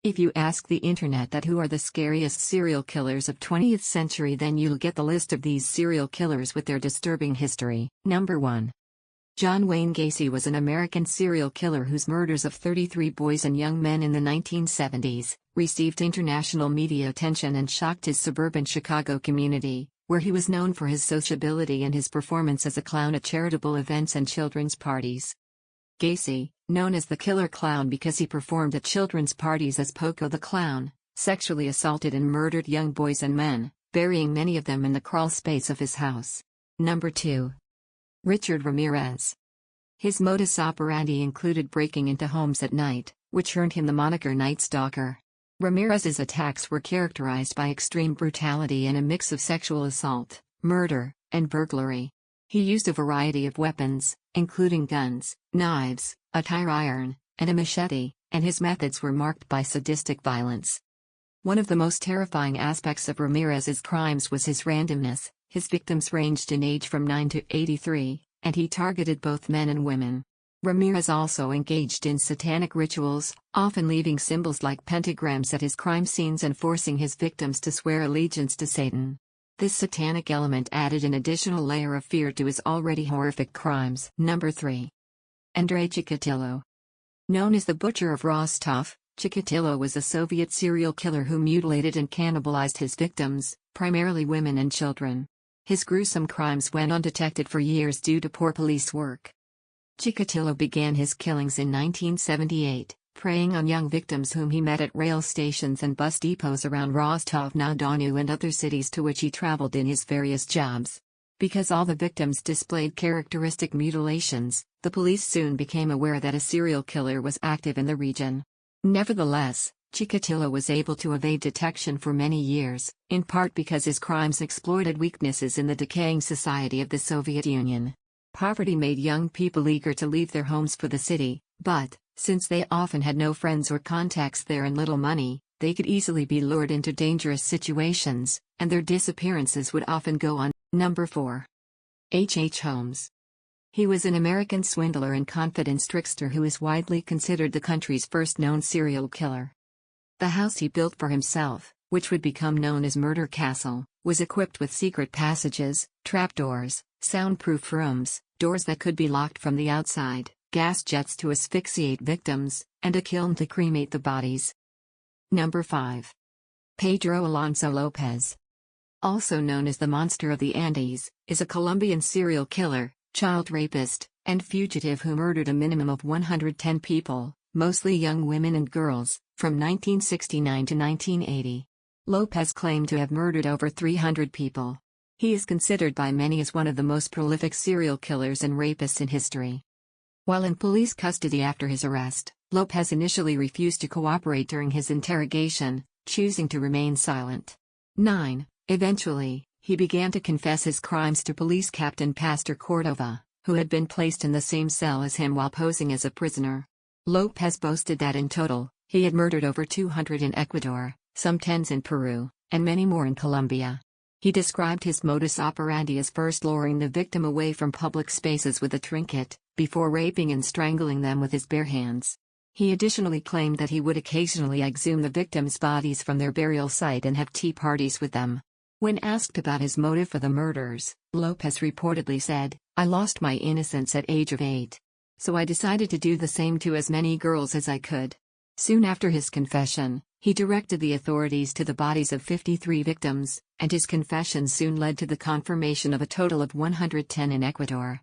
If you ask the internet that who are the scariest serial killers of 20th century, then you'll get the list of these serial killers with their disturbing history. Number 1. John Wayne Gacy was an American serial killer whose murders of 33 boys and young men in the 1970s received international media attention and shocked his suburban Chicago community, where he was known for his sociability and his performance as a clown at charitable events and children's parties. Gacy, known as the Killer Clown because he performed at children's parties as Poco the Clown, sexually assaulted and murdered young boys and men, burying many of them in the crawl space of his house. Number 2. Richard Ramirez. His modus operandi included breaking into homes at night, which earned him the moniker Night Stalker. Ramirez's attacks were characterized by extreme brutality and a mix of sexual assault, murder, and burglary. He used a variety of weapons, including guns, knives, a tire iron, and a machete, and his methods were marked by sadistic violence. One of the most terrifying aspects of Ramirez's crimes was his randomness. His victims ranged in age from 9 to 83, and he targeted both men and women. Ramirez also engaged in satanic rituals, often leaving symbols like pentagrams at his crime scenes and forcing his victims to swear allegiance to Satan. This satanic element added an additional layer of fear to his already horrific crimes. Number 3. Andrei Chikatilo. Known as the Butcher of Rostov, Chikatilo was a Soviet serial killer who mutilated and cannibalized his victims, primarily women and children. His gruesome crimes went undetected for years due to poor police work. Chikatilo began his killings in 1978, preying on young victims whom he met at rail stations and bus depots around Rostov-na-Donu and other cities to which he traveled in his various jobs. Because all the victims displayed characteristic mutilations, the police soon became aware that a serial killer was active in the region. Nevertheless, Chikatilo was able to evade detection for many years, in part because his crimes exploited weaknesses in the decaying society of the Soviet Union. Poverty made young people eager to leave their homes for the city, but, since they often had no friends or contacts there and little money, they could easily be lured into dangerous situations, and their disappearances would often go on. Number 4. H. Holmes. He was an American swindler and confidence trickster who is widely considered the country's first known serial killer. The house he built for himself, which would become known as Murder Castle, was equipped with secret passages, trapdoors, soundproof rooms, doors that could be locked from the outside, gas jets to asphyxiate victims, and a kiln to cremate the bodies. Number 5. Pedro Alonso Lopez. Also known as the Monster of the Andes, is a Colombian serial killer, child rapist, and fugitive who murdered a minimum of 110 people, mostly young women and girls, from 1969 to 1980. Lopez claimed to have murdered over 300 people. He is considered by many as one of the most prolific serial killers and rapists in history. While in police custody after his arrest, Lopez initially refused to cooperate during his interrogation, choosing to remain silent. 9. Eventually, he began to confess his crimes to police captain Pastor Cordova, who had been placed in the same cell as him while posing as a prisoner. Lopez boasted that in total, he had murdered over 200 in Ecuador, some tens in Peru, and many more in Colombia. He described his modus operandi as first luring the victim away from public spaces with a trinket, before raping and strangling them with his bare hands. He additionally claimed that he would occasionally exhume the victims' bodies from their burial site and have tea parties with them. When asked about his motive for the murders, Lopez reportedly said, "I lost my innocence at age of 8. So I decided to do the same to as many girls as I could." Soon after his confession, he directed the authorities to the bodies of 53 victims, and his confession soon led to the confirmation of a total of 110 in Ecuador.